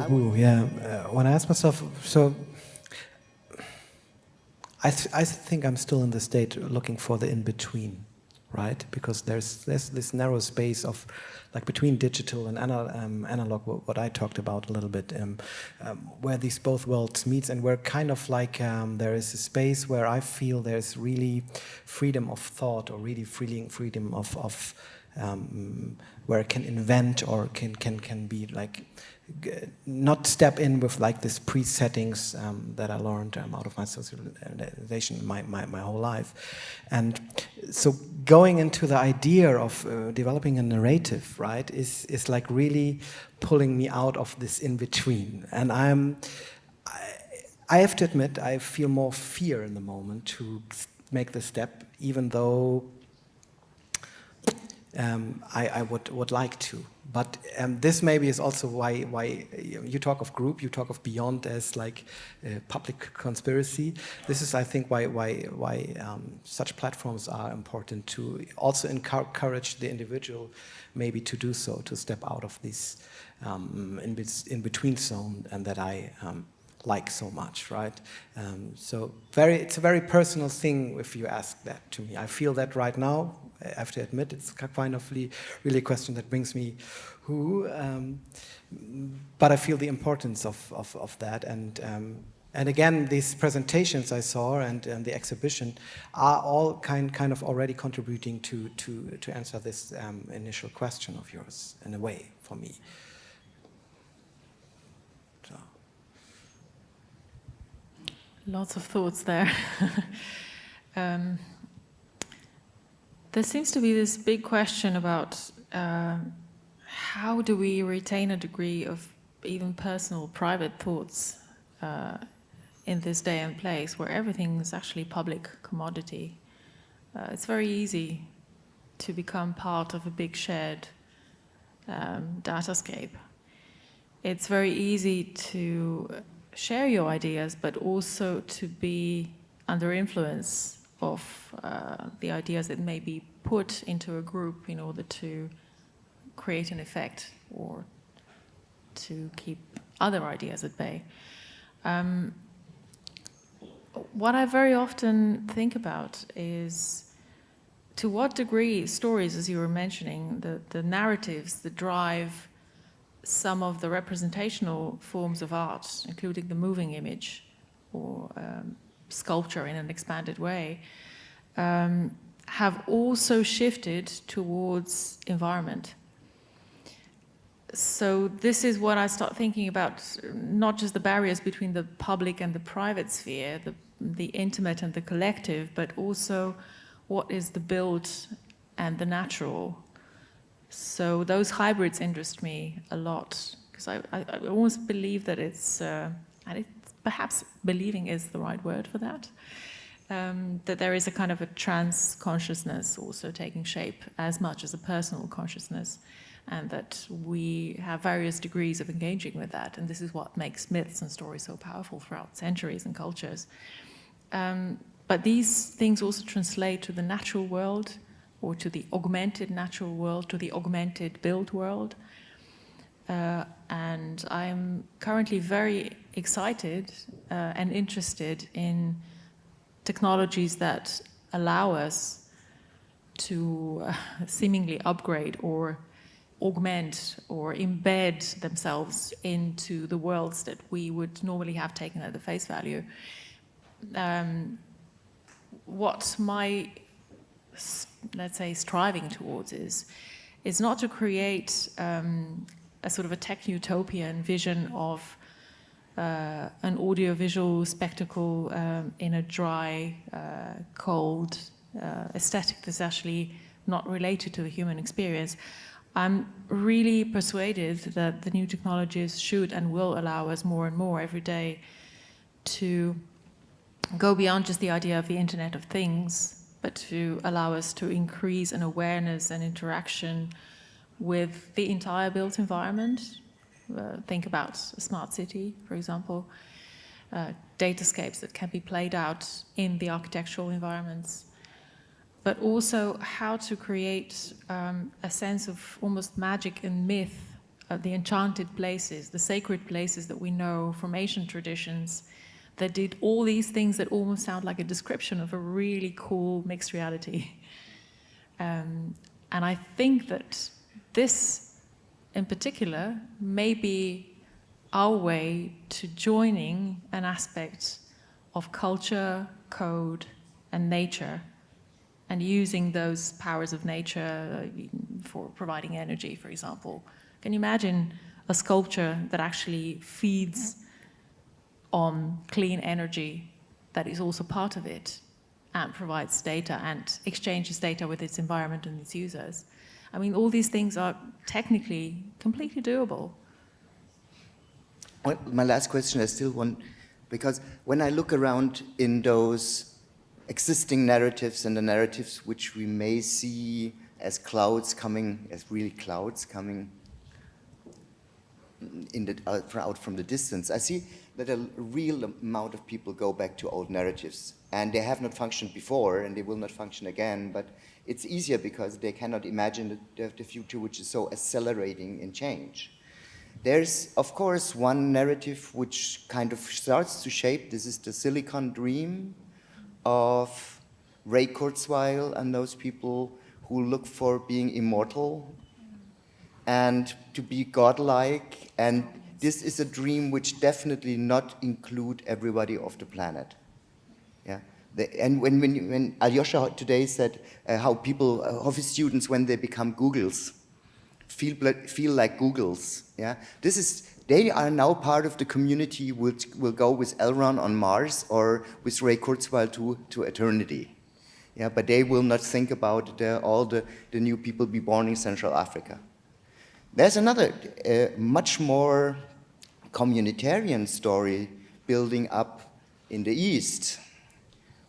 Ooh, yeah. When I ask myself, so I think I'm still in the state looking for the in-between, right? Because there's this narrow space of, like, between digital and analog, what I talked about a little bit, where these both worlds meet, and where kind of like there is a space where I feel there's really freedom of thought, or really freedom of where I can invent, or can be like, not step in with like this pre-settings that I learned out of my socialization my whole life. And so going into the idea of developing a narrative, right, is like really pulling me out of this in-between. And I have to admit, I feel more fear in the moment to make the step, even though I would like to. But this maybe is also why you talk of group, you talk of EYOND as like public conspiracy. This is, I think, why such platforms are important, to also encourage the individual maybe to do so, to step out of this in-between zone, and that I like so much, right? So it's a very personal thing if you ask that to me. I feel that right now. I have to admit, it's kind of really a question that brings me but I feel the importance of that, and again, these presentations I saw and the exhibition are all kind of already contributing to answer this initial question of yours, in a way, for me. So. Lots of thoughts there. There seems to be this big question about how do we retain a degree of even personal, private thoughts in this day and place where everything is actually public commodity. It's very easy to become part of a big shared datascape. It's very easy to share your ideas, but also to be under influence of the ideas that may be put into a group in order to create an effect or to keep other ideas at bay. What I very often think about is to what degree stories, as you were mentioning, the narratives that drive some of the representational forms of art, including the moving image or sculpture in an expanded way, have also shifted towards environment. So this is what I start thinking about, not just the barriers between the public and the private sphere, the intimate and the collective, but also what is the built and the natural. So those hybrids interest me a lot, because I almost believe that it's, and perhaps believing is the right word for that, that there is a kind of a trans consciousness also taking shape as much as a personal consciousness, and that we have various degrees of engaging with that, and this is what makes myths and stories so powerful throughout centuries and cultures. But these things also translate to the natural world, or to the augmented natural world, to the augmented built world. And I'm currently very excited and interested in technologies that allow us to seemingly upgrade or augment or embed themselves into the worlds that we would normally have taken at the face value. What my, let's say, striving towards is not to create a sort of a tech-utopian vision of an audiovisual spectacle in a dry, cold aesthetic that's actually not related to the human experience. I'm really persuaded that the new technologies should and will allow us more and more every day to go beyond just the idea of the Internet of Things, but to allow us to increase an awareness and interaction with the entire built environment. Think about a smart city, for example, datascapes that can be played out in the architectural environments, but also how to create a sense of almost magic and myth the enchanted places, the sacred places that we know from Asian traditions, that did all these things that almost sound like a description of a really cool mixed reality. And I think that this, in particular, may be our way to joining an aspect of culture, code, and nature, and using those powers of nature for providing energy, for example. Can you imagine a sculpture that actually feeds on clean energy that is also part of it and provides data and exchanges data with its environment and its users? I mean, all these things are technically completely doable. Well, my last question, I still want, because when I look around in those existing narratives and the narratives which we may see as clouds coming, as really clouds coming in the, out from the distance, I see that a real amount of people go back to old narratives, and they have not functioned before and they will not function again, but it's easier because they cannot imagine the future which is so accelerating in change. There's, of course, one narrative which kind of starts to shape. This is the Silicon Dream of Ray Kurzweil and those people who look for being immortal and to be godlike. And this is a dream which definitely not include everybody of the planet. Yeah. And when Alyosha today said how people, how his students, when they become Googles, feel like Googles. Yeah, this is, they are now part of the community which will go with Elron on Mars or with Ray Kurzweil to eternity. Yeah, but they will not think about all the new people be born in Central Africa. There's another much more communitarian story building up in the East,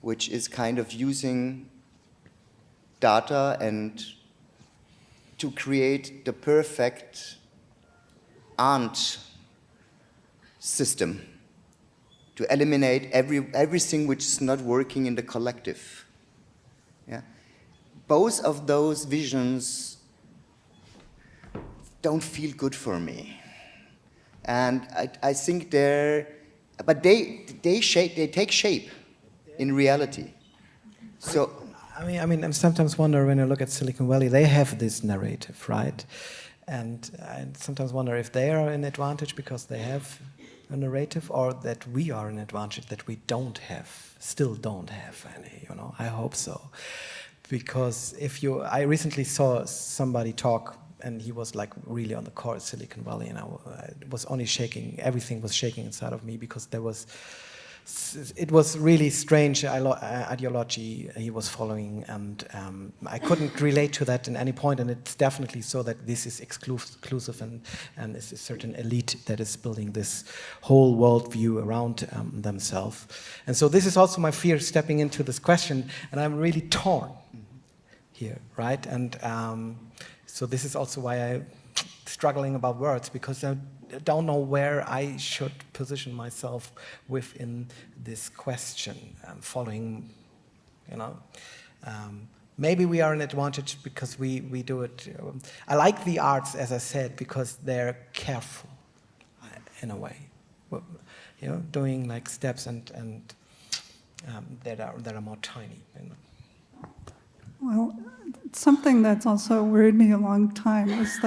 which is kind of using data and to create the perfect ant system, to eliminate everything which is not working in the collective. Yeah? Both of those visions don't feel good for me. And I think but they take shape in reality. So, I mean, I sometimes wonder when I look at Silicon Valley, they have this narrative, right? And I sometimes wonder if they are an advantage because they have a narrative, or that we are an advantage that we don't have, still don't have any, you know. I hope so. Because I recently saw somebody talk, and he was like really on the core of Silicon Valley, and I was only shaking, everything was shaking inside of me, because it was really strange ideology he was following, and I couldn't relate to that in any point, and it's definitely so that this is exclusive and it's a certain elite that is building this whole worldview around themselves. And so this is also my fear stepping into this question, and I'm really torn here, right? And so this is also why I'm struggling about words, because I don't know where I should position myself within this question, following, you know. Maybe we are an advantage because we do it. I like the arts, as I said, because they're careful, in a way. You know, doing like steps and that are more tiny. You know. Well, something that's also worried me a long time is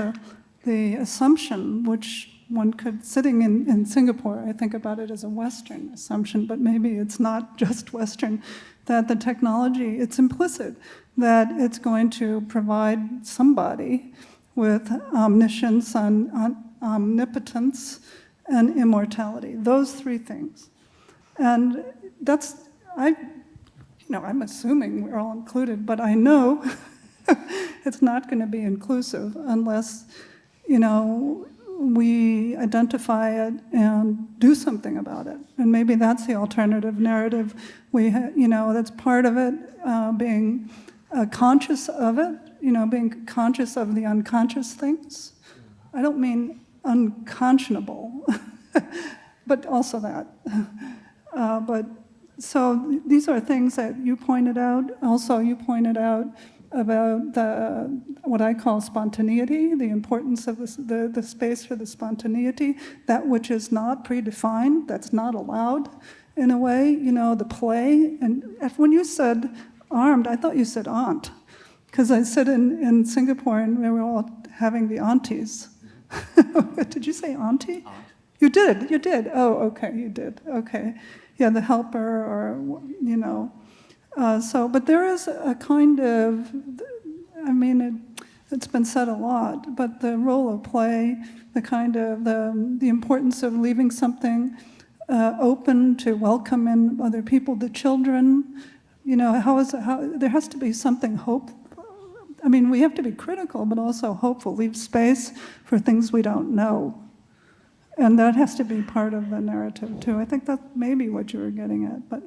the assumption, which one could, sitting in Singapore, I think about it as a Western assumption, but maybe it's not just Western, that the technology, it's implicit, that it's going to provide somebody with omniscience, omnipotence, and immortality. Those three things. And that's, I'm assuming we're all included, but I know it's not going to be inclusive unless, we identify it and do something about it. And maybe that's the alternative narrative. That's part of it, being conscious of it, being conscious of the unconscious things. I don't mean unconscionable, but also that. So these are things that you pointed out. Also, you pointed out about what I call spontaneity, the importance of the space for the spontaneity, that which is not predefined, that's not allowed in a way, the play. And when you said armed, I thought you said aunt, because I said in Singapore and we were all having the aunties. Did you say auntie? Aunt. You did. Oh, okay, you did. Okay. Yeah, the helper or, but there is a kind of, it's been said a lot, but the role of play, the kind of, the importance of leaving something open to welcome in other people, the children, there has to be something we have to be critical, but also hopeful, leave space for things we don't know. And that has to be part of the narrative, too. I think that may be what you were getting at, but